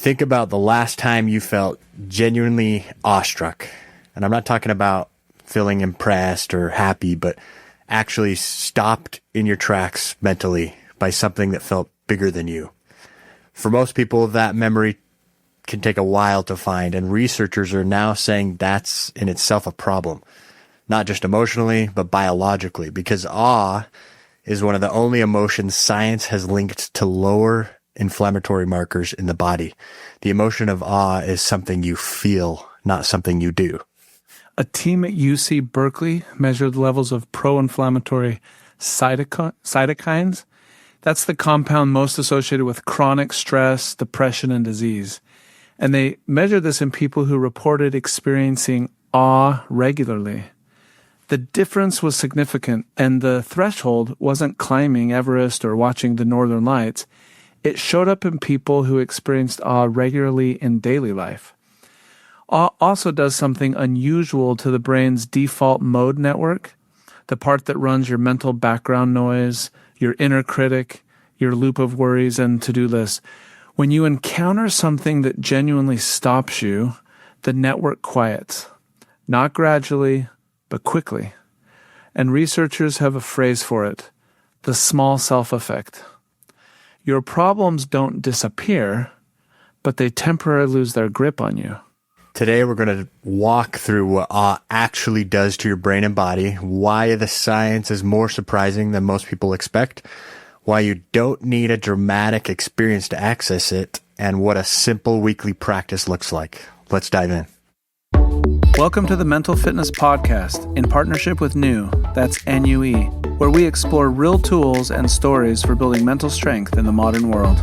think about the last time you felt genuinely awestruck. And I'm not talking about feeling impressed or happy, but actually stopped in your tracks mentally by something that felt bigger than you. For most people, that memory can take a while to find, and researchers are now saying that's in itself a problem, not just emotionally, but biologically, because awe is one of the only emotions science has linked to lower inflammatory markers in the body. The emotion of awe is something you feel, not something you do. A team at UC Berkeley measured levels of pro-inflammatory cytokines. That's the compound most associated with chronic stress, depression, and disease. And they measured this in people who reported experiencing awe regularly. The difference was significant, and the threshold wasn't climbing Everest or watching the Northern Lights. It showed up in people who experienced awe regularly in daily life. Awe also does something unusual to the brain's default mode network, the part that runs your mental background noise, your inner critic, your loop of worries and to-do lists. When you encounter something that genuinely stops you, the network quiets, not gradually, but quickly. And researchers have a phrase for it, the small self effect. Your problems don't disappear, but they temporarily lose their grip on you. Today, we're going to walk through what awe actually does to your brain and body, why the science is more surprising than most people expect, why you don't need a dramatic experience to access it, and what a simple weekly practice looks like. Let's dive in. Welcome to the Mental Fitness Podcast in partnership with NUE, that's NUE, where we explore real tools and stories for building mental strength in the modern world.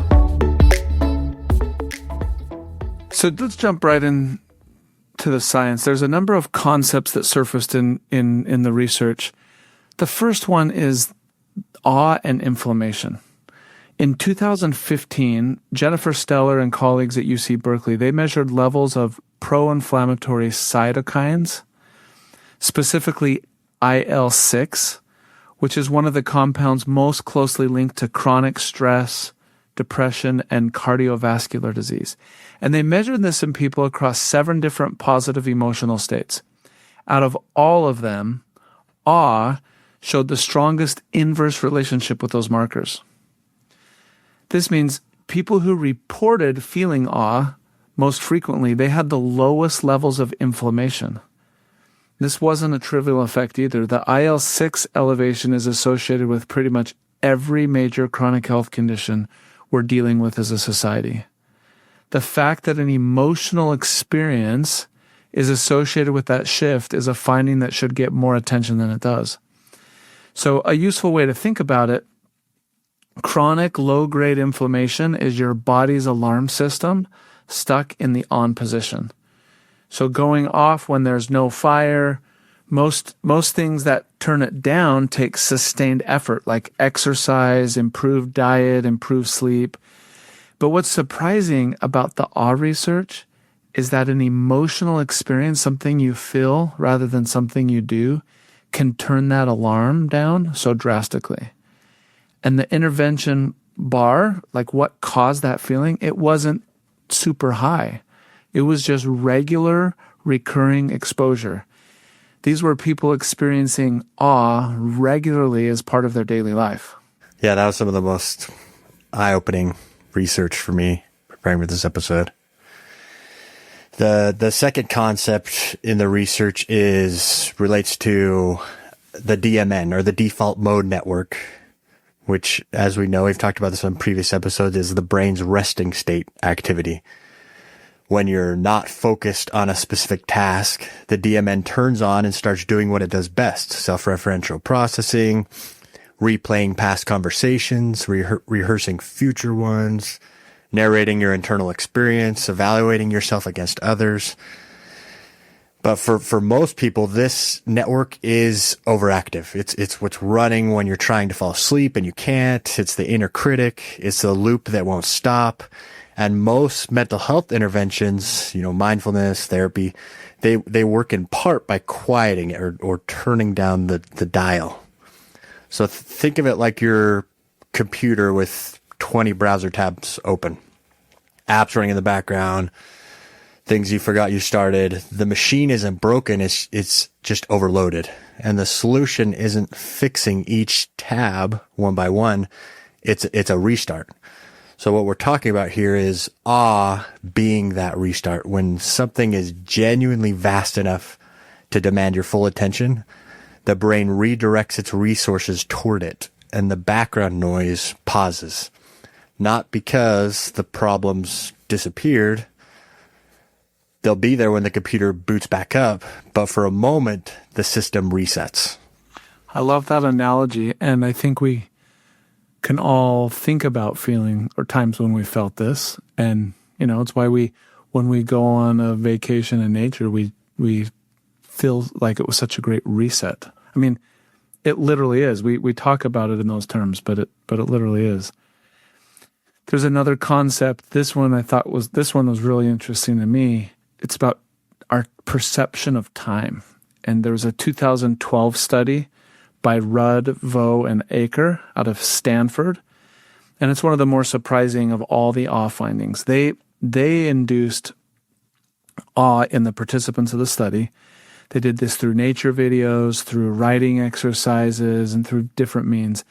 So let's jump right in to the science. There's a number of concepts that surfaced in the research. The first one is awe and inflammation. In 2015, Jennifer Steller and colleagues at UC Berkeley, they measured levels of pro-inflammatory cytokines, specifically IL-6, which is one of the compounds most closely linked to chronic stress, depression, and cardiovascular disease. And they measured this in people across 7 different positive emotional states. Out of all of them, awe showed the strongest inverse relationship with those markers. This means people who reported feeling awe most frequently, they had the lowest levels of inflammation. This wasn't a trivial effect either. The IL-6 elevation is associated with pretty much every major chronic health condition we're dealing with as a society. The fact that an emotional experience is associated with that shift is a finding that should get more attention than it does. So a useful way to think about it, chronic low-grade inflammation is your body's alarm system stuck in the on position. So going off when there's no fire, most things that turn it down take sustained effort, like exercise, improved diet, improved sleep. But what's surprising about the awe research is that an emotional experience, something you feel rather than something you do, can turn that alarm down so drastically. And the intervention bar, like what caused that feeling, it wasn't super high. It was just regular, recurring exposure. These were people experiencing awe regularly as part of their daily life. Yeah, that was some of the most eye-opening research for me preparing for this episode. The second concept in the research relates to the DMN, or the default mode network, which, as we know, we've talked about this on previous episodes, is the brain's resting state activity. When you're not focused on a specific task, the DMN turns on and starts doing what it does best: self-referential processing, replaying past conversations, rehearsing future ones, narrating your internal experience, evaluating yourself against others. But for most people, this network is overactive. It's what's running when you're trying to fall asleep and you can't. It's the inner critic. It's the loop that won't stop. And most mental health interventions, mindfulness, therapy, they work in part by quieting it or turning down the dial. So think of it like your computer with 20 browser tabs open. apps running in the background, things you forgot you started. The machine isn't broken. It's just overloaded. And the solution isn't fixing each tab one by one. It's a restart. So what we're talking about here is awe being that restart. When something is genuinely vast enough to demand your full attention, the brain redirects its resources toward it, and the background noise pauses. Not because the problem's disappeared. They'll be there when the computer boots back up, but for a moment, the system resets. I love that analogy, and I think we can all think about feeling or times when we felt this. And, it's why when we go on a vacation in nature, we feel like it was such a great reset. I mean, it literally is. We talk about it in those terms, but it literally is. There's another concept. This one was really interesting to me. It's about our perception of time. And there was a 2012 study by Rudd, Vo, and Aker out of Stanford. And it's one of the more surprising of all the awe findings. They induced awe in the participants of the study. They did this through nature videos, through writing exercises, and through different means.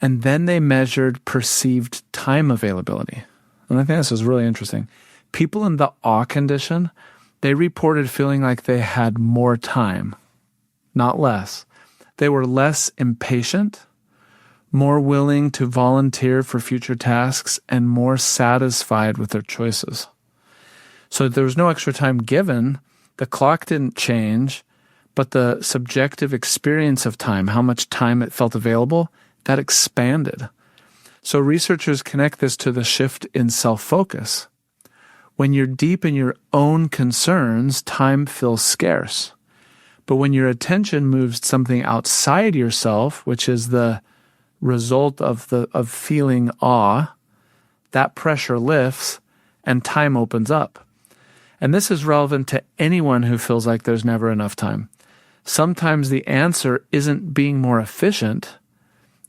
And then they measured perceived time availability. And I think this is really interesting. People in the awe condition, they reported feeling like they had more time, not less. They were less impatient, more willing to volunteer for future tasks, and more satisfied with their choices. So there was no extra time given. The clock didn't change, but the subjective experience of time, how much time it felt available, that expanded. So researchers connect this to the shift in self-focus. When you're deep in your own concerns, time feels scarce. But when your attention moves to something outside yourself, which is the result of feeling awe, that pressure lifts and time opens up. And this is relevant to anyone who feels like there's never enough time. Sometimes the answer isn't being more efficient.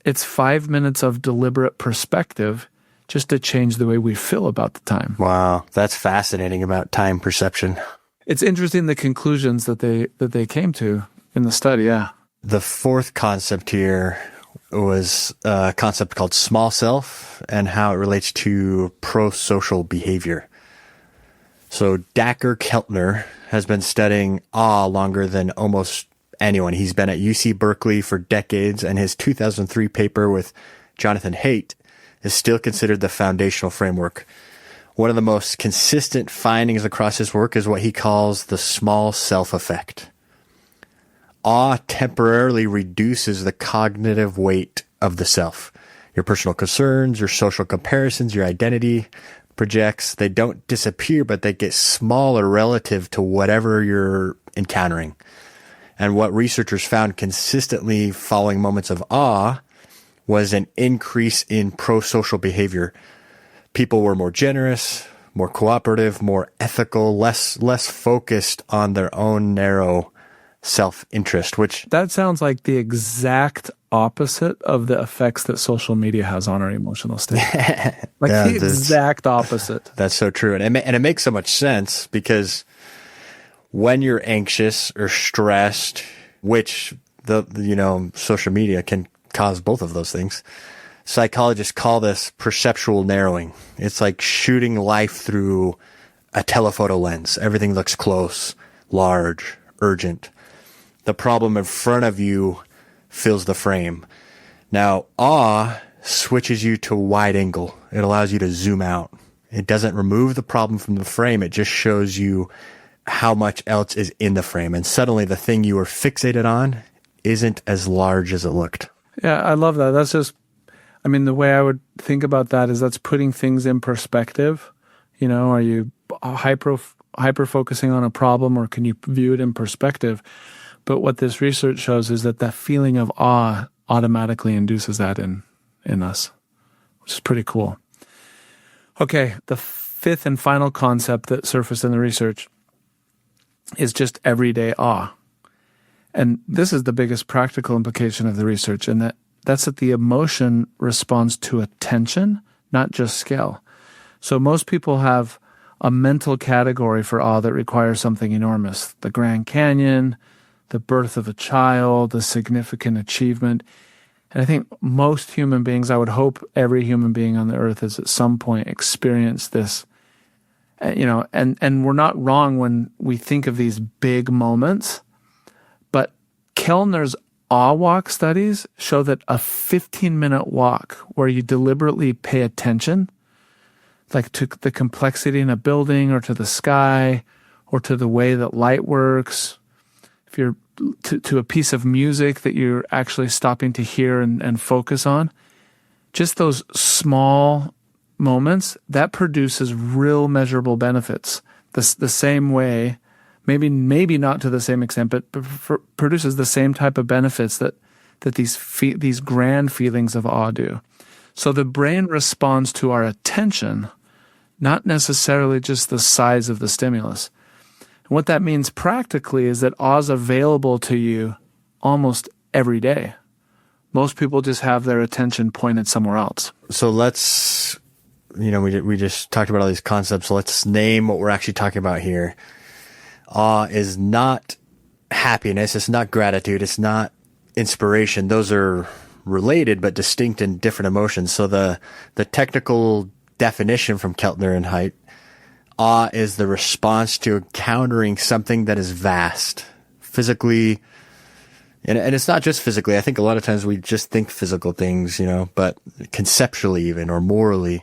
It's 5 minutes of deliberate perspective just to change the way we feel about the time. Wow, that's fascinating about time perception. It's interesting the conclusions that they came to in the study, yeah. The fourth concept here was a concept called small self and how it relates to pro-social behavior. So Dacher Keltner has been studying awe longer than almost anyone. He's been at UC Berkeley for decades, and his 2003 paper with Jonathan Haidt is still considered the foundational framework. One of the most consistent findings across his work is what he calls the small self effect. Awe temporarily reduces the cognitive weight of the self. Your personal concerns, your social comparisons, your identity projects, they don't disappear, but they get smaller relative to whatever you're encountering. And what researchers found consistently following moments of awe was an increase in pro-social behavior. People were more generous, more cooperative, more ethical, less focused on their own narrow self-interest, which... That sounds like the exact opposite of the effects that social media has on our emotional state. The exact opposite. That's so true. And it makes so much sense because when you're anxious or stressed, which social media can cause both of those things, psychologists call this perceptual narrowing. It's like shooting life through a telephoto lens. Everything looks close, large, urgent. The problem in front of you fills the frame. Now, awe switches you to wide angle. It allows you to zoom out. It doesn't remove the problem from the frame. It just shows you how much else is in the frame. And suddenly the thing you were fixated on isn't as large as it looked. Yeah, I love that. That's just, the way I would think about that is that's putting things in perspective. Are you hyper focusing on a problem, or can you view it in perspective? But what this research shows is that the feeling of awe automatically induces that in us, which is pretty cool. Okay, the fifth and final concept that surfaced in the research is just everyday awe. And this is the biggest practical implication of the research, and that's that the emotion responds to attention, not just scale. So most people have a mental category for awe that requires something enormous. The Grand Canyon, the birth of a child, a significant achievement. And I think most human beings, I would hope every human being on the earth has at some point experienced this, and we're not wrong when we think of these big moments, but Kellner's awe walk studies show that a 15-minute walk where you deliberately pay attention, like to the complexity in a building or to the sky or to the way that light works, if you're to a piece of music that you're actually stopping to hear and focus on, just those small moments, that produces real measurable benefits. The same way, maybe not to the same extent, but produces the same type of benefits that these grand feelings of awe do. So the brain responds to our attention, not necessarily just the size of the stimulus. And what that means practically is that awe is available to you almost every day. Most people just have their attention pointed somewhere else. So let's, we just talked about all these concepts. So let's name what we're actually talking about here. Awe is not happiness. It's not gratitude. It's not inspiration. Those are related but distinct and different emotions. So the technical definition from Keltner and Haidt, awe is the response to encountering something that is vast, physically, and it's not just physically. I think a lot of times we just think physical things, but conceptually even, or morally,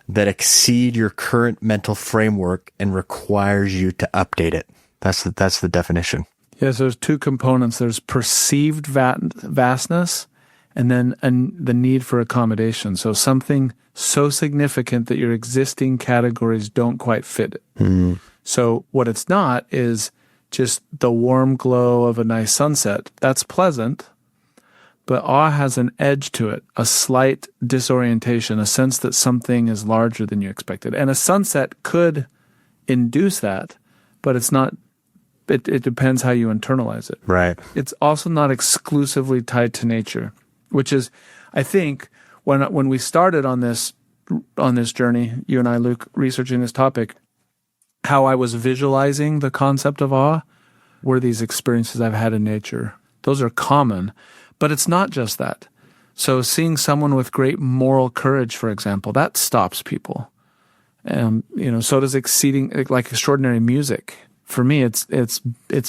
that exceed your current mental framework and requires you to update it. That's the definition. Yes, there's two components. There's perceived vastness, and then the need for accommodation. So something so significant that your existing categories don't quite fit it. Mm-hmm. So what it's not is just the warm glow of a nice sunset. That's pleasant, but awe has an edge to it, a slight disorientation, a sense that something is larger than you expected. And a sunset could induce that, but it's not. It depends how you internalize it. Right. It's also not exclusively tied to nature, which is, I think, when we started on this journey, you and I, Luke, researching this topic, how I was visualizing the concept of awe were these experiences I've had in nature. Those are common, but it's not just that. So seeing someone with great moral courage, for example, that stops people. So does extraordinary music. For me, it's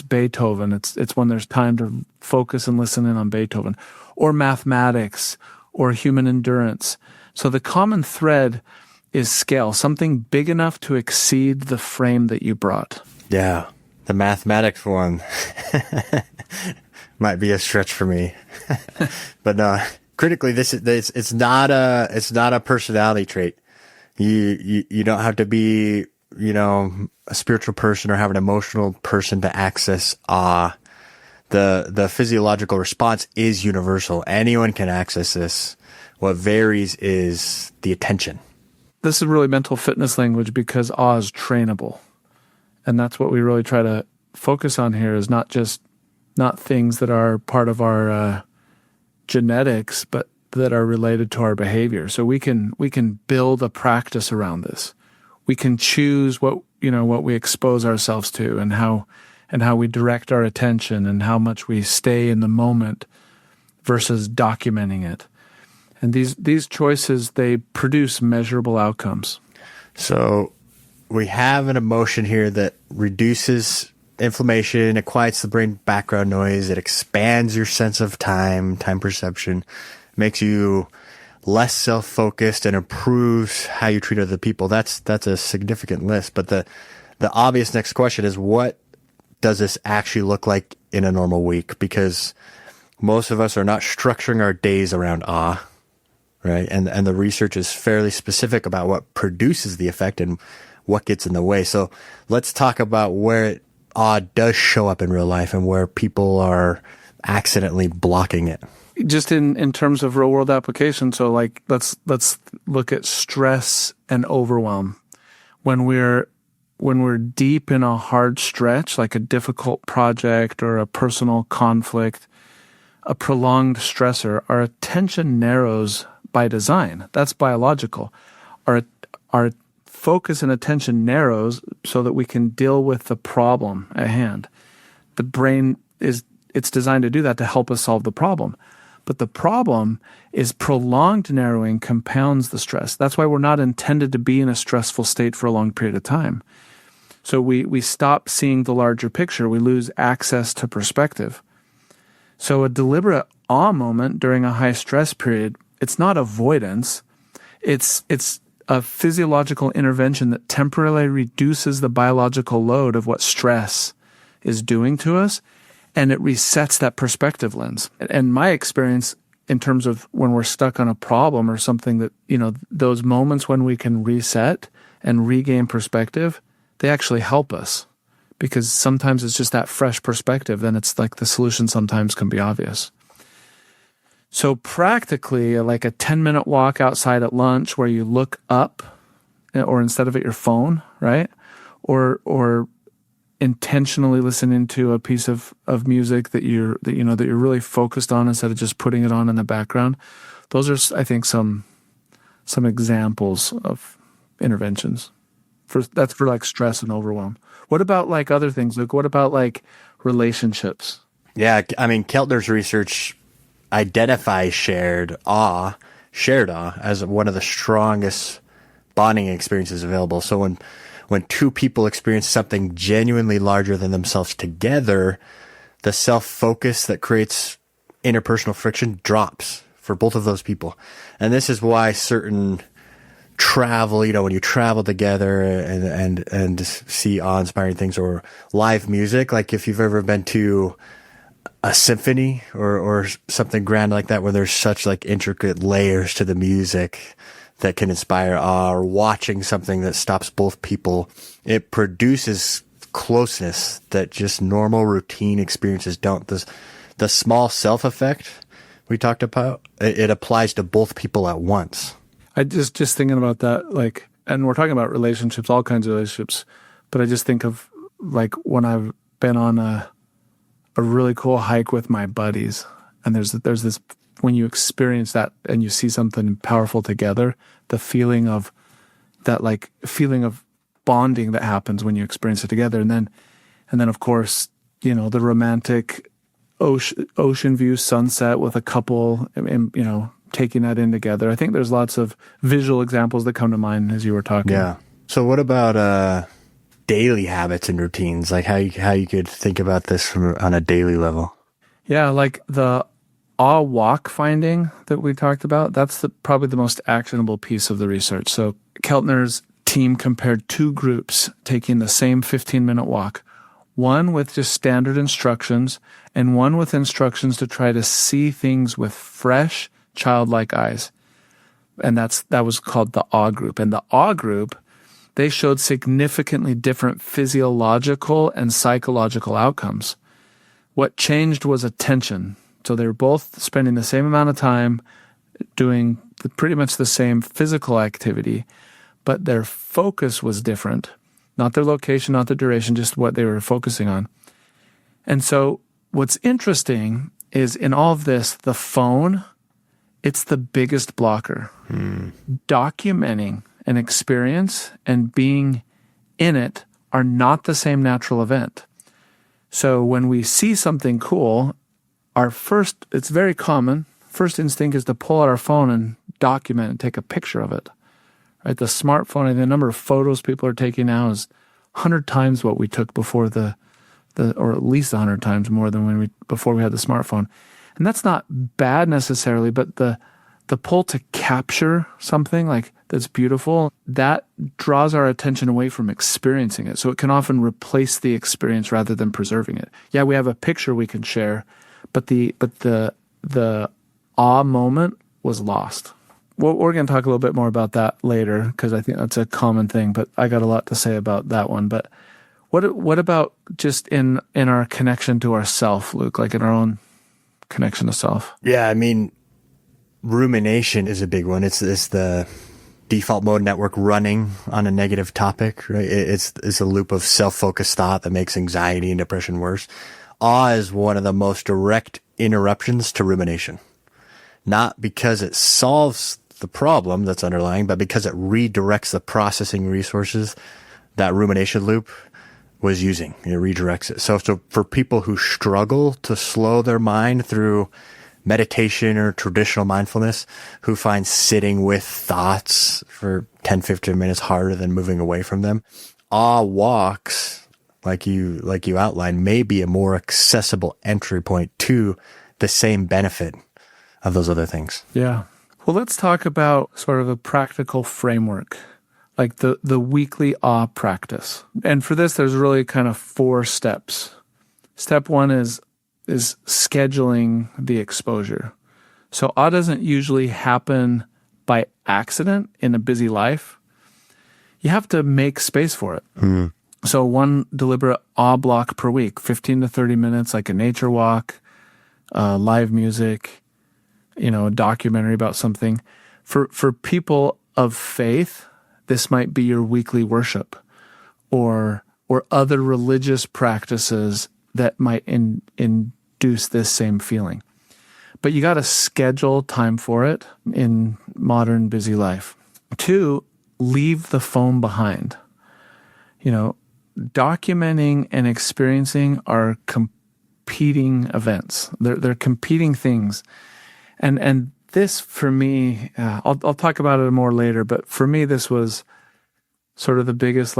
Beethoven. It's when there's time to focus and listen in on Beethoven, or mathematics, or human endurance. So the common thread is scale, something big enough to exceed the frame that you brought. Yeah, the mathematics one might be a stretch for me, but no. Critically, it's not a personality trait. You don't have to be a spiritual person or have an emotional person to access awe. The physiological response is universal. Anyone can access this. What varies is the attention. This is really mental fitness language because awe is trainable. And that's what we really try to focus on here, is not things that are part of our genetics, but that are related to our behavior. So we can build a practice around this. We can choose what we expose ourselves to and how we direct our attention and how much we stay in the moment versus documenting it. And these choices, they produce measurable outcomes. So we have an emotion here that reduces inflammation, it quiets the brain background noise, it expands your sense of time perception, makes you less self-focused, and improves how you treat other people. That's a significant list. But the obvious next question is, what does this actually look like in a normal week? Because most of us are not structuring our days around awe, right? And the research is fairly specific about what produces the effect and what gets in the way. So let's talk about where awe does show up in real life and where people are accidentally blocking it. Just in terms of real world application. So let's look at stress and overwhelm. When we're deep in a hard stretch, like a difficult project or a personal conflict, a prolonged stressor, our attention narrows by design. That's biological. Our focus and attention narrows so that we can deal with the problem at hand. The brain it's designed to do that to help us solve the problem. But the problem is prolonged narrowing compounds the stress. That's why we're not intended to be in a stressful state for a long period of time. So we stop seeing the larger picture. We lose access to perspective. So a deliberate awe moment during a high stress period, it's not avoidance. It's a physiological intervention that temporarily reduces the biological load of what stress is doing to us, and it resets that perspective lens. And my experience in terms of when we're stuck on a problem or something that, those moments when we can reset and regain perspective, they actually help us, because sometimes it's just that fresh perspective. Then it's like the solution sometimes can be obvious. So practically, like a 10-minute walk outside at lunch where you look up, or instead of at your phone, right? Or intentionally listening to a piece of music that you're really focused on instead of just putting it on in the background. Those are, I think, some examples of interventions. That's for like stress and overwhelm. What about like other things, Luke? What about like relationships? Yeah, I mean, Keltner's research identifies shared awe as one of the strongest bonding experiences available. So when two people experience something genuinely larger than themselves together, the self-focus that creates interpersonal friction drops for both of those people. And this is why certain travel, when you travel together and see awe-inspiring things, or live music, like if you've ever been to a symphony or something grand like that, where there's such like intricate layers to the music that can inspire awe, or watching something that stops both people, it produces closeness that just normal routine experiences don't. The small self effect we talked about, it applies to both people at once. I just thinking about that, like, and we're talking about relationships, all kinds of relationships, but I just think of like when I've been on a really cool hike with my buddies, and there's this, when you experience that and you see something powerful together, the feeling of bonding that happens when you experience it together. And then of course, the romantic ocean view sunset with a couple, and, taking that in together. I think there's lots of visual examples that come to mind as you were talking. Yeah. So what about daily habits and routines? Like how you could think about this on a daily level? Yeah, like the awe walk finding that we talked about, that's probably the most actionable piece of the research. So Keltner's team compared two groups taking the same 15-minute walk, one with just standard instructions and one with instructions to try to see things with fresh, childlike eyes. And that was called the awe group. And the awe group, they showed significantly different physiological and psychological outcomes. What changed was attention. So they were both spending the same amount of time doing pretty much the same physical activity, but their focus was different. Not their location, not the duration, just what they were focusing on. And so what's interesting is in all of this, the phone, it's the biggest blocker. Documenting an experience and being in it are not the same natural event. So when we see something cool, it's very common, first instinct is to pull out our phone and document and take a picture of it. Right? The smartphone, the number of photos people are taking now is 100 times what we took before or at least 100 times more than before we had the smartphone. And that's not bad necessarily, but the pull to capture something like that's beautiful, that draws our attention away from experiencing it. So it can often replace the experience rather than preserving it. Yeah, we have a picture we can share, but the awe moment was lost. We're going to talk a little bit more about that later, because I think that's a common thing, but I got a lot to say about that one. But what about just in our connection to ourself, Luke, like in our own connection to self? Yeah, I mean, rumination is a big one. It's the default mode network running on a negative topic, right? It's a loop of self-focused thought that makes anxiety and depression worse. Awe is one of the most direct interruptions to rumination. Not because it solves the problem that's underlying, but because it redirects the processing resources that rumination loop was using. It redirects it. So for people who struggle to slow their mind through meditation or traditional mindfulness, who find sitting with thoughts for 10, 15 minutes harder than moving away from them, awe walks, like you outlined, may be a more accessible entry point to the same benefit of those other things. Yeah. Well, let's talk about sort of a practical framework, like the weekly awe practice. And for this, there's really kind of 4 steps. Step 1 is scheduling the exposure. So awe doesn't usually happen by accident in a busy life. You have to make space for it. So 1 deliberate awe block per week, 15 to 30 minutes, like a nature walk, live music, a documentary about something. For people of faith, this might be your weekly worship or other religious practices that might induce this same feeling. But you got to schedule time for it in modern busy life. 2, leave the phone behind. Documenting and experiencing are competing events. They're competing things. And this, for me, I'll talk about it more later, but for me, this was sort of the biggest,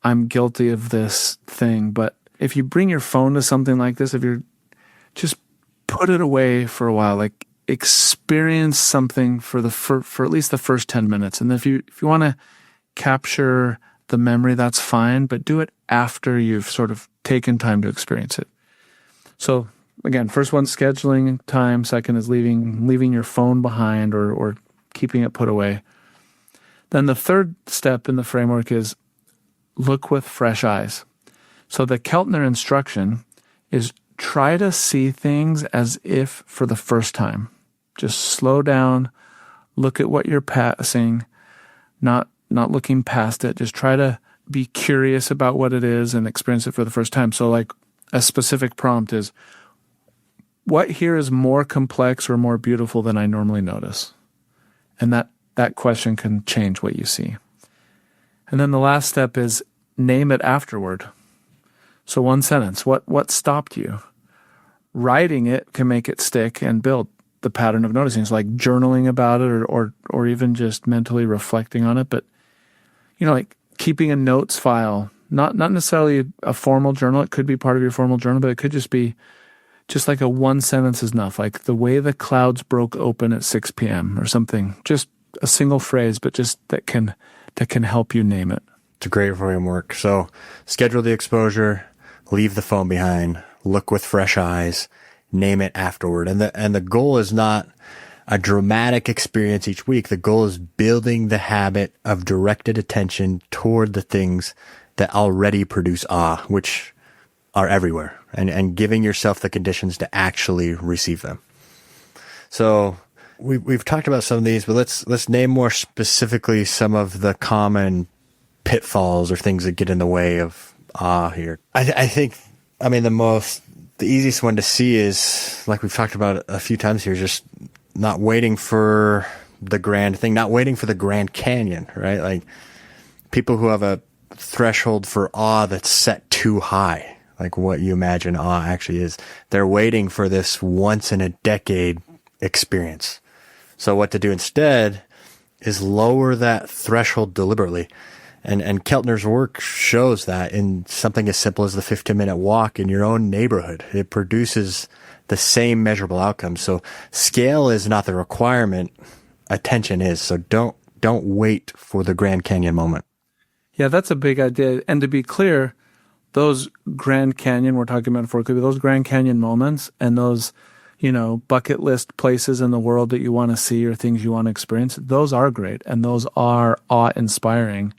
I'm guilty of this thing. But if you bring your phone to something like this, if you're just put it away for a while, experience something for at least the first 10 minutes. And if you want to capture the memory, that's fine, but do it after you've sort of taken time to experience it. So again, first one, scheduling time. Second is leaving your phone behind or keeping it put away. Then the third step in the framework is look with fresh eyes. So the Keltner instruction is try to see things as if for the first time. Just slow down, look at what you're passing, not looking past it. Just try to be curious about what it is and experience it for the first time. So a specific prompt is, what here is more complex or more beautiful than I normally notice? And that question can change what you see. And then the last step is name it afterward. So 1 sentence, what stopped you? Writing it can make it stick and build the pattern of noticing. It's like journaling about it or even just mentally reflecting on it. But, keeping a notes file, not necessarily a formal journal. It could be part of your formal journal, but it could just be just like a 1 sentence is enough, like the way the clouds broke open at 6 p.m. or something. Just a single phrase, but just that can help you name it. It's a great framework. So schedule the exposure, leave the phone behind, look with fresh eyes, name it afterward. And the goal is not a dramatic experience each week. The goal is building the habit of directed attention toward the things that already produce awe, which are everywhere, and giving yourself the conditions to actually receive them. So we've talked about some of these, but let's name more specifically some of the common pitfalls or things that get in the way of awe here. I think the easiest one to see is, like we've talked about a few times here, just not waiting for the grand thing, not waiting for the Grand Canyon, right? Like people who have a threshold for awe that's set too high, like what you imagine awe actually is. They're waiting for this once in a decade experience. So what to do instead is lower that threshold deliberately. And Keltner's work shows that in something as simple as the 15-minute walk in your own neighborhood. It produces the same measurable outcomes. So scale is not the requirement, attention is. So don't wait for the Grand Canyon moment. Yeah, that's a big idea. And to be clear, those Grand Canyon, we're talking metaphorically, those Grand Canyon moments and those, bucket list places in the world that you want to see or things you want to experience, those are great and those are awe-inspiring.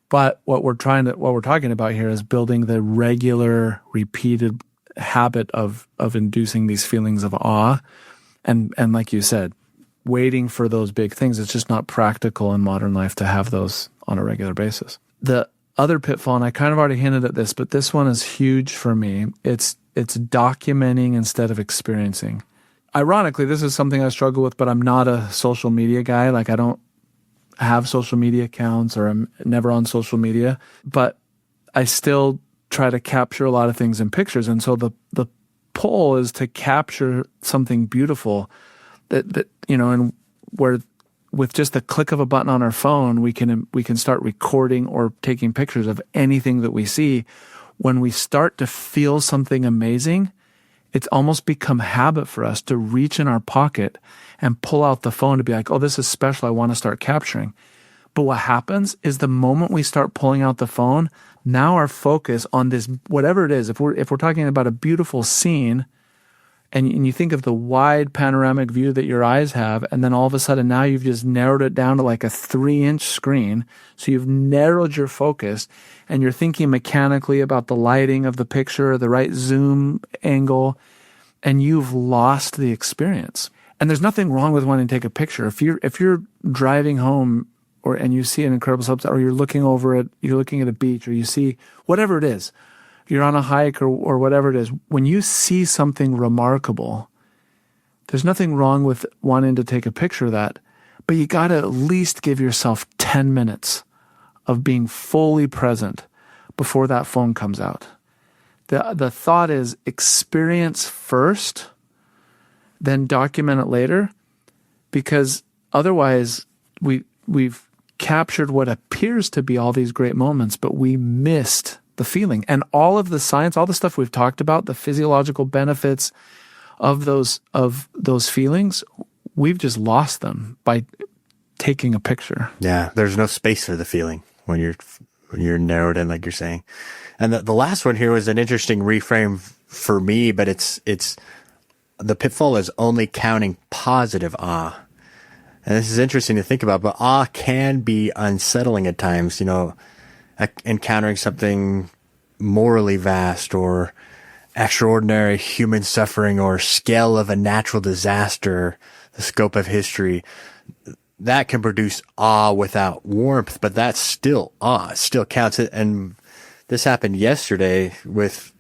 But what we're talking about here is building the regular, repeated habit of inducing these feelings of awe. And like you said, waiting for those big things, it's just not practical in modern life to have those on a regular basis. The other pitfall, and I kind of already hinted at this, but this one is huge for me. It's documenting instead of experiencing. ironically, this is something I struggle with, but I'm not a social media guy. Like, I don't have social media accounts, or I'm never on social media, but I still try to capture a lot of things in pictures. And so the pull is to capture something beautiful that and where with just the click of a button on our phone, we can start recording or taking pictures of anything that we see. When we start to feel something amazing, it's almost become habit for us to reach in our pocket and pull out the phone to be like, oh, this is special, I want to start capturing. But what happens is the moment we start pulling out the phone, now our focus on this, whatever it is, if we're talking about a beautiful scene, and you think of the wide panoramic view that your eyes have, and then all of a sudden now you've just narrowed it down to like a 3-inch screen. So you've narrowed your focus, and you're thinking mechanically about the lighting of the picture, the right zoom angle, and you've lost the experience. And there's nothing wrong with wanting to take a picture. If you're driving home and you see an incredible sunset, or you're looking at a beach, or you see whatever it is, you're on a hike or whatever it is, when you see something remarkable, there's nothing wrong with wanting to take a picture of that, but you got to at least give yourself 10 minutes of being fully present before that phone comes out. The thought is experience first, then document it later, because otherwise we've captured what appears to be all these great moments, but we missed the feeling. And all of the science, all the stuff we've talked about, the physiological benefits of those feelings, we've just lost them by taking a picture. Yeah, there's no space for the feeling when you're narrowed in, like you're saying. And the last one here was an interesting reframe for me, but it's the pitfall is only counting positive awe. And this is interesting to think about, but awe can be unsettling at times, encountering something morally vast or extraordinary human suffering or scale of a natural disaster, the scope of history. That can produce awe without warmth, but that's still awe. It still counts. And this happened yesterday with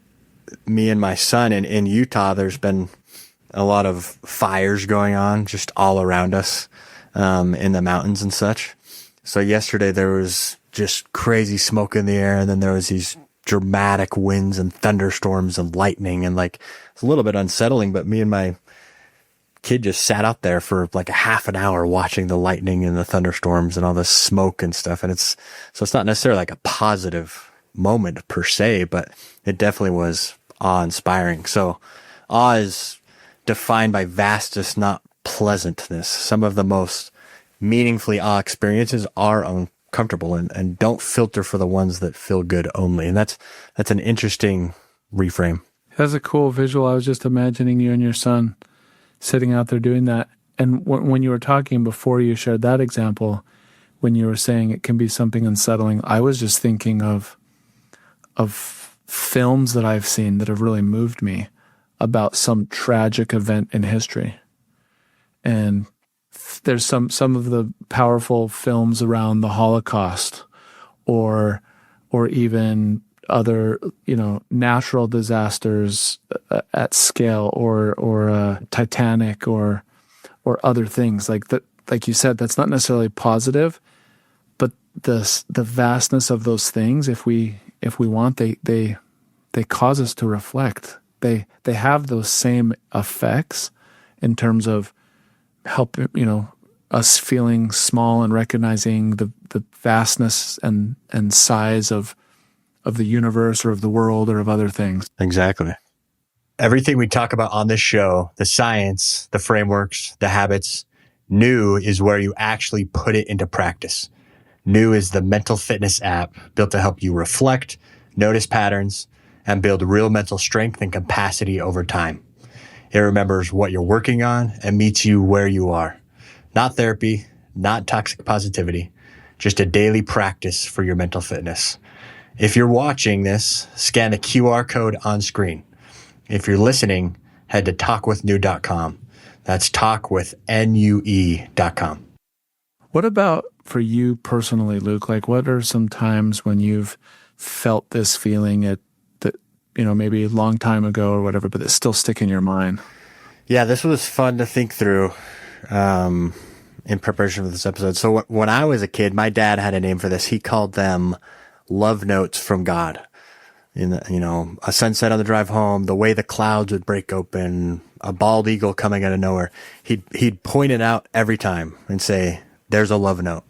me and my son in Utah. There's been a lot of fires going on just all around us, in the mountains and such. So yesterday there was just crazy smoke in the air, and then there was these dramatic winds and thunderstorms and lightning, and it's a little bit unsettling, but me and my kid just sat out there for like a half an hour watching the lightning and the thunderstorms and all the smoke and stuff. And it's not necessarily like a positive moment per se, but it definitely was awe-inspiring. So awe is defined by vastness, not pleasantness. Some of the most meaningfully awe experiences are uncomfortable and don't filter for the ones that feel good only. And that's an interesting reframe. That's a cool visual. I was just imagining you and your son sitting out there doing that. And when you were talking before you shared that example, when you were saying it can be something unsettling, I was just thinking of films that I've seen that have really moved me about some tragic event in history. And there's some of the powerful films around the Holocaust or even other, natural disasters at scale or Titanic or other things like that. Like you said, that's not necessarily positive, but the vastness of those things, if we want, they cause us to reflect. They have those same effects in terms of help, us feeling small and recognizing the vastness and size of the universe or of the world or of other things. Exactly. Everything we talk about on this show, the science, the frameworks, the habits, New is where you actually put it into practice. New is the mental fitness app built to help you reflect, notice patterns, and build real mental strength and capacity over time. It remembers what you're working on and meets you where you are. Not therapy, not toxic positivity, just a daily practice for your mental fitness. If you're watching this, scan the QR code on screen. If you're listening, head to talkwithnew.com. That's talkwithnue.com. What about for you personally, Luke? Like, what are some times when you've felt this feeling that maybe a long time ago or whatever, but it's still stick in your mind? Yeah, this was fun to think through in preparation for this episode. So when I was a kid, my dad had a name for this. He called them love notes from God. A sunset on the drive home, the way the clouds would break open, a bald eagle coming out of nowhere. He'd point it out every time and say, there's a love note.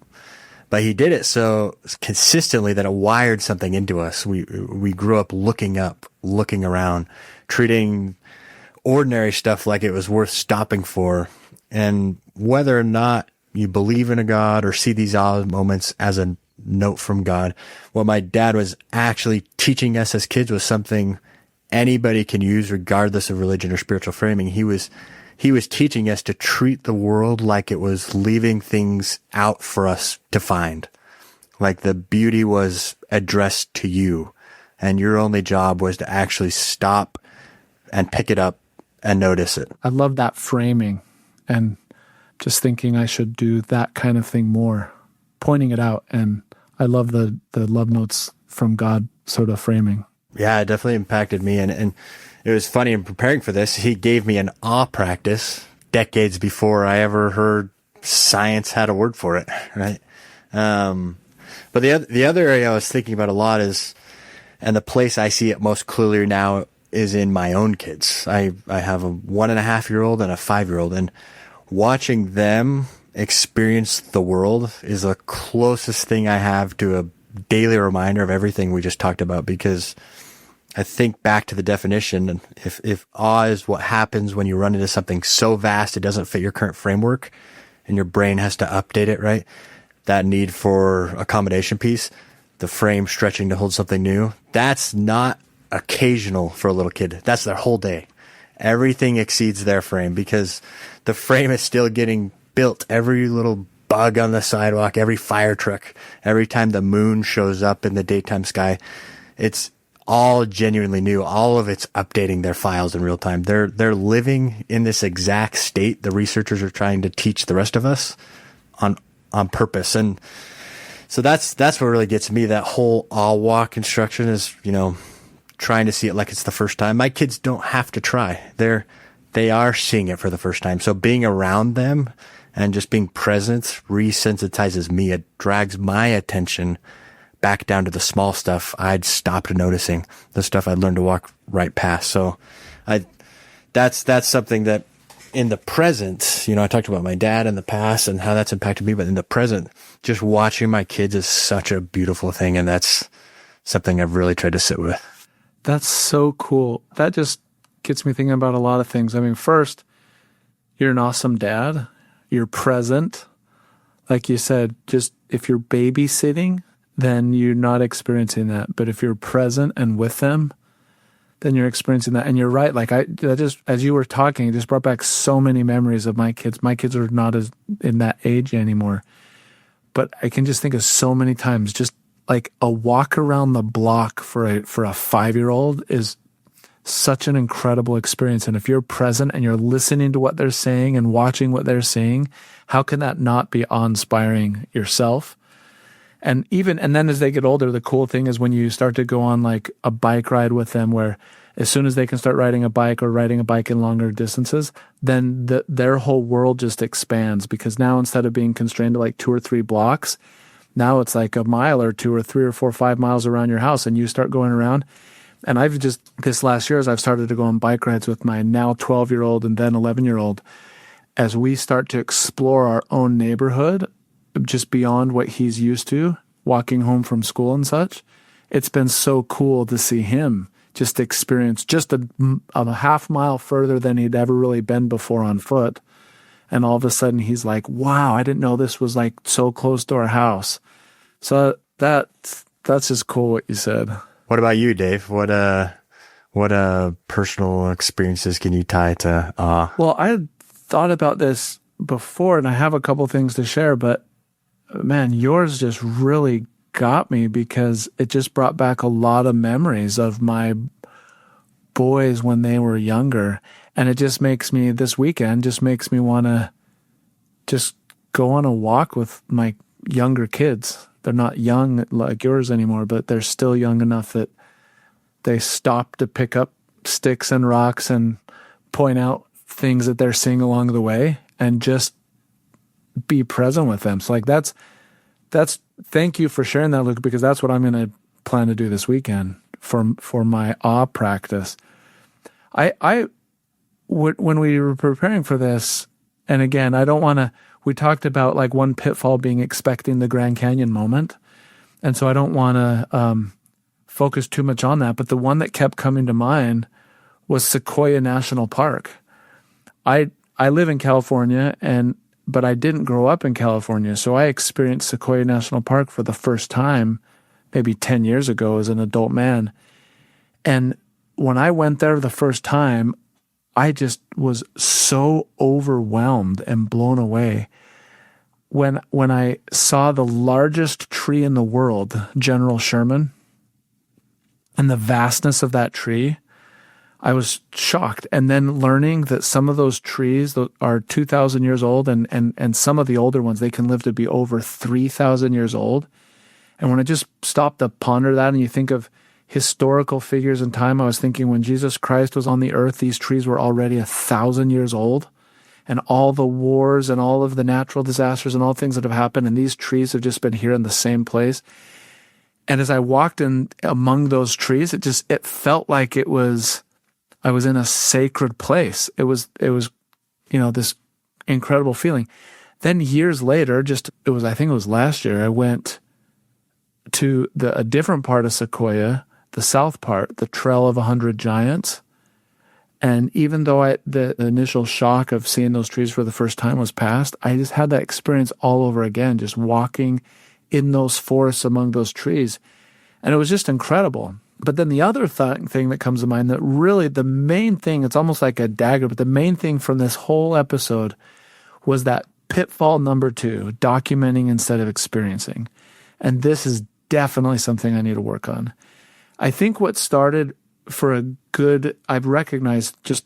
But he did it so consistently that it wired something into us. We grew up, looking around, treating ordinary stuff like it was worth stopping for. And whether or not you believe in a God or see these odd moments as a note from God, what my dad was actually teaching us as kids was something anybody can use regardless of religion or spiritual framing. He was teaching us to treat the world like it was leaving things out for us to find. Like the beauty was addressed to you, and your only job was to actually stop and pick it up and notice it. I love that framing, and just thinking I should do that kind of thing more, pointing it out. And I love the love notes from God sort of framing. Yeah, it definitely impacted me. And it was funny in preparing for this, he gave me an awe practice decades before I ever heard science had a word for it, right? But the other area I was thinking about a lot is, and the place I see it most clearly now is in my own kids. I have a 1.5-year-old and a 5-year-old, and watching them experience the world is the closest thing I have to a daily reminder of everything we just talked about, because I think back to the definition, and if awe is what happens when you run into something so vast it doesn't fit your current framework and your brain has to update it, right? That need for accommodation piece, the frame stretching to hold something new, that's not occasional for a little kid. That's their whole day. Everything exceeds their frame because the frame is still getting built. Every little bug on the sidewalk, every fire truck, every time the moon shows up in the daytime sky, it's all genuinely new. All of it's updating their files in real time. They're living in this exact state the researchers are trying to teach the rest of us on purpose. And so that's what really gets me. That whole awe walk instruction is, trying to see it like it's the first time. My kids don't have to try. They are seeing it for the first time. So being around them and just being present resensitizes me. It drags my attention back down to the small stuff I'd stopped noticing, the stuff I'd learned to walk right past. So that's something that in the present, I talked about my dad in the past and how that's impacted me, but in the present, just watching my kids is such a beautiful thing. And that's something I've really tried to sit with. That's so cool. That just gets me thinking about a lot of things. I mean, first, you're an awesome dad. You're present. Like you said, just if you're babysitting, then you're not experiencing that. But if you're present and with them, then you're experiencing that. And you're right. Like as you were talking, it just brought back so many memories of my kids. My kids are not as in that age anymore. But I can just think of so many times, just like a walk around the block for a 5-year-old is such an incredible experience. And if you're present and you're listening to what they're saying and watching what they're saying, how can that not be awe-inspiring yourself? And then as they get older, the cool thing is when you start to go on like a bike ride with them, where as soon as they can start riding a bike or riding a bike in longer distances, then their whole world just expands, because now instead of being constrained to like 2 or 3 blocks, now it's like a mile or 2 or 3 or 4 or 5 miles around your house, and you start going around. And I've just, this last year, as I've started to go on bike rides with my now 12-year-old and then 11-year-old, as we start to explore our own neighborhood, just beyond what he's used to, walking home from school and such, it's been so cool to see him just experience just a half mile further than he'd ever really been before on foot. And all of a sudden he's like, wow, I didn't know this was like so close to our house. So that's just cool what you said. What about you, Dave? What personal experiences can you tie to awe? Well, I had thought about this before, and I have a couple things to share, but man, yours just really got me, because it just brought back a lot of memories of my boys when they were younger. And it just makes me, this weekend, just makes me want to just go on a walk with my younger kids. They're not young like yours anymore, but they're still young enough that they stop to pick up sticks and rocks and point out things that they're seeing along the way and just be present with them. So like that's thank you for sharing that, Luke, because that's what I'm going to plan to do this weekend for my awe practice. When we were preparing for this, and again, I don't want to, we talked about like one pitfall being expecting the Grand Canyon moment. And so I don't want to focus too much on that. But the one that kept coming to mind was Sequoia National Park. I live in California, but I didn't grow up in California. So I experienced Sequoia National Park for the first time maybe 10 years ago as an adult man. And when I went there the first time, I just was so overwhelmed and blown away when I saw the largest tree in the world, General Sherman, and the vastness of that tree. I was shocked. And then learning that some of those trees are 2,000 years old, and some of the older ones, they can live to be over 3,000 years old. And when I just stopped to ponder that, and you think of historical figures in time, I was thinking when Jesus Christ was on the earth, these trees were already 1,000 years old, and all the wars and all of the natural disasters and all things that have happened, and these trees have just been here in the same place. And as I walked in among those trees, it felt like I was in a sacred place. It was this incredible feeling. Then years later, I think it was last year, I went to a different part of Sequoia, the south part, the Trail of 100 Giants. And even though the initial shock of seeing those trees for the first time was past, I just had that experience all over again, just walking in those forests among those trees. And it was just incredible. But then the other thing that comes to mind, that really the main thing, it's almost like a dagger, but the main thing from this whole episode was that pitfall number 2, documenting instead of experiencing. And this is definitely something I need to work on. I think what started I've recognized just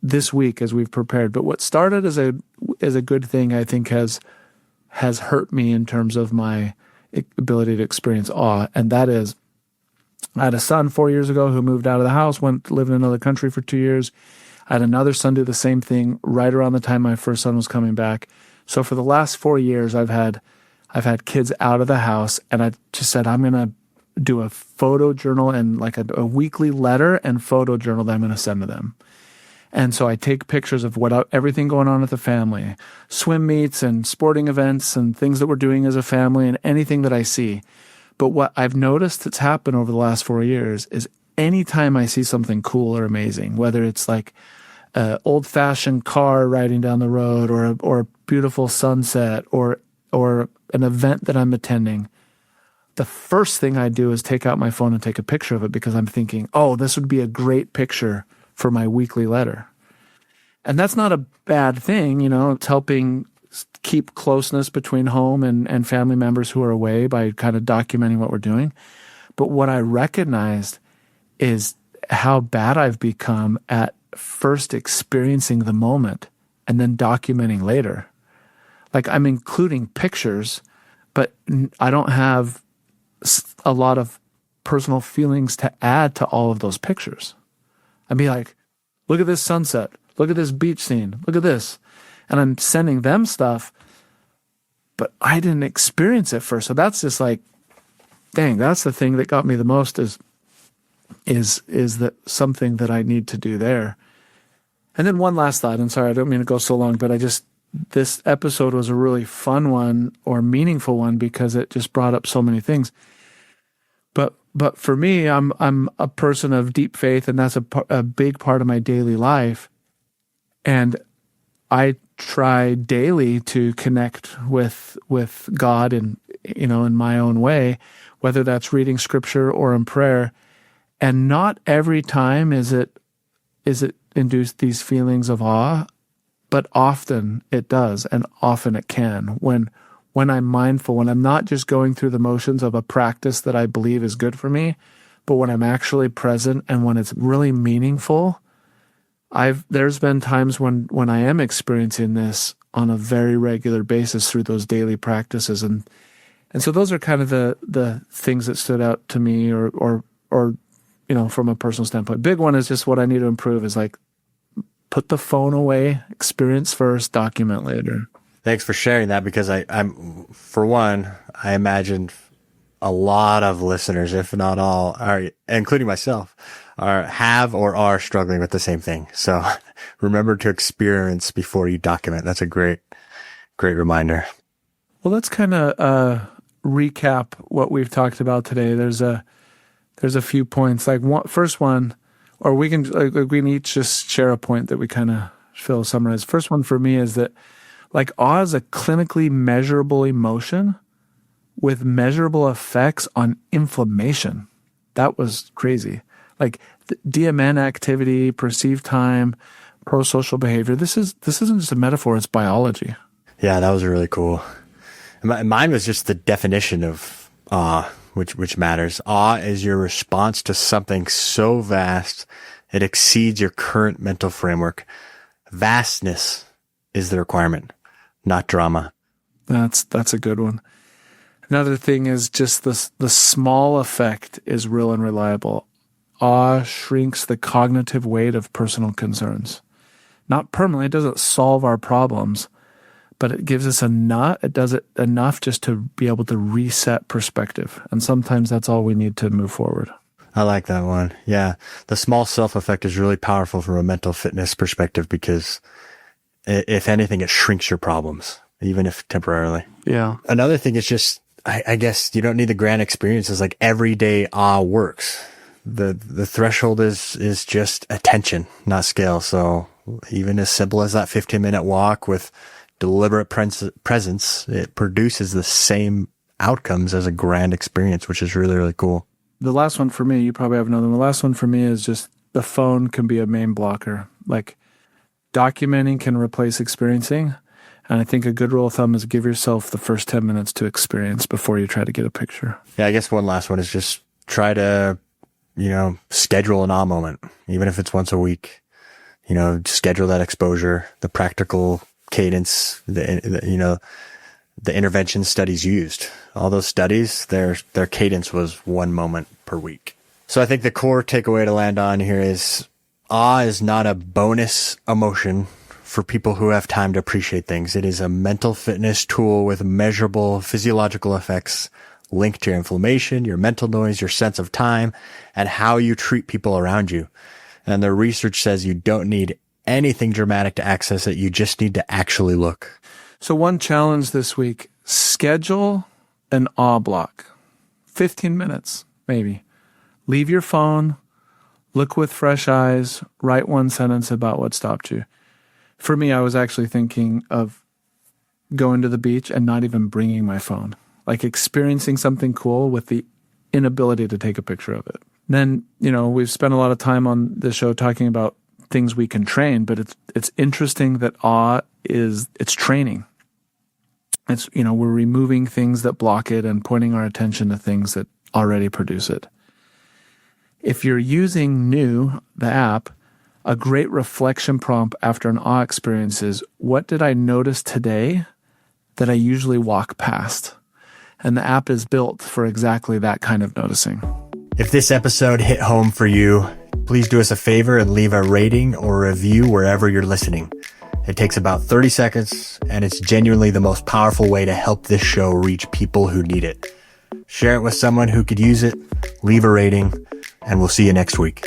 this week as we've prepared, but what started as a good thing, I think has hurt me in terms of my ability to experience awe. And that is, I had a son 4 years ago who moved out of the house, went to live in another country for 2 years. I had another son do the same thing right around the time my first son was coming back. So for the last 4 years, I've had kids out of the house, and I just said, I'm going to do a photo journal and like a weekly letter and photo journal that I'm going to send to them. And so I take pictures of everything going on with the family, swim meets and sporting events and things that we're doing as a family and anything that I see. But what I've noticed that's happened over the last 4 years is anytime I see something cool or amazing, whether it's like an old-fashioned car riding down the road or a beautiful sunset or an event that I'm attending, the first thing I do is take out my phone and take a picture of it because I'm thinking, oh, this would be a great picture for my weekly letter. And that's not a bad thing, it's helping keep closeness between home and family members who are away by kind of documenting what we're doing. But what I recognized is how bad I've become at first experiencing the moment and then documenting later. Like I'm including pictures, but I don't have a lot of personal feelings to add to all of those pictures. I'd be like, look at this sunset. Look at this beach scene. Look at this. And I'm sending them stuff, but I didn't experience it first. So that's just like, dang, that's the thing that got me the most is that something that I need to do there. And then one last thought, and sorry, I don't mean to go so long, but this episode was a really fun one or meaningful one because it just brought up so many things. But for me, I'm a person of deep faith, and that's a big part of my daily life. And I try daily to connect with God in my own way, whether that's reading scripture or in prayer. And not every time is it induce these feelings of awe, but often it does, and often it can. When I'm mindful, when I'm not just going through the motions of a practice that I believe is good for me, but when I'm actually present and when it's really meaningful, there's been times when I am experiencing this on a very regular basis through those daily practices. And so those are kind of the things that stood out to me or from a personal standpoint. Big one is just what I need to improve is like Put the phone away, experience first, document later. Thanks for sharing that, because I'm for one, I imagine a lot of listeners, if not all, are, including myself, have or are struggling with the same thing. So remember to experience before you document. That's a great reminder. Well, let's kind of recap what we've talked about today. There's a few points. Like first one, or we can each just share a point that we kind of feel summarize. First one for me is that like awe is a clinically measurable emotion with measurable effects on inflammation. That was crazy. Like DMN activity, perceived time, pro-social behavior. This isn't just a metaphor, it's biology. Yeah, that was really cool. Mine was just the definition of awe, which matters. Awe is your response to something so vast it exceeds your current mental framework. Vastness is the requirement, not drama. That's a good one. Another thing is just the small effect is real and reliable. Awe shrinks the cognitive weight of personal concerns. Not permanently, it doesn't solve our problems, but it gives us it does it enough just to be able to reset perspective. And sometimes that's all we need to move forward. I like that one. Yeah. The small self effect is really powerful from a mental fitness perspective, because if anything, it shrinks your problems, even if temporarily. Yeah. Another thing is just, I guess you don't need the grand experiences. Like everyday awe works. The threshold is just attention, not scale. So even as simple as that 15-minute walk with deliberate presence, it produces the same outcomes as a grand experience, which is really, really cool. The last one for me, you probably have another one. The last one for me is just the phone can be a main blocker. Like documenting can replace experiencing. And I think a good rule of thumb is give yourself the first 10 minutes to experience before you try to get a picture. Yeah, I guess one last one is just try to, schedule an awe moment, even if it's once a week. Schedule that exposure, the practical cadence, the intervention studies used. All those studies, their cadence was 1 moment per week. So I think the core takeaway to land on here is awe is not a bonus emotion for people who have time to appreciate things. It is a mental fitness tool with measurable physiological effects linked to your inflammation, your mental noise, your sense of time, and how you treat people around you. And the research says you don't need anything dramatic to access it. You just need to actually look. So one challenge this week, schedule an awe block. 15 minutes, maybe. Leave your phone, look with fresh eyes, write one sentence about what stopped you. For me, I was actually thinking of going to the beach and not even bringing my phone, like experiencing something cool with the inability to take a picture of it. Then, we've spent a lot of time on the show talking about things we can train, but it's interesting that awe it's training. It's, we're removing things that block it and pointing our attention to things that already produce it. If you're using the app, a great reflection prompt after an awe experience is, what did I notice today that I usually walk past? And the app is built for exactly that kind of noticing. If this episode hit home for you, please do us a favor and leave a rating or review wherever you're listening. It takes about 30 seconds, and it's genuinely the most powerful way to help this show reach people who need it. Share it with someone who could use it, leave a rating, and we'll see you next week.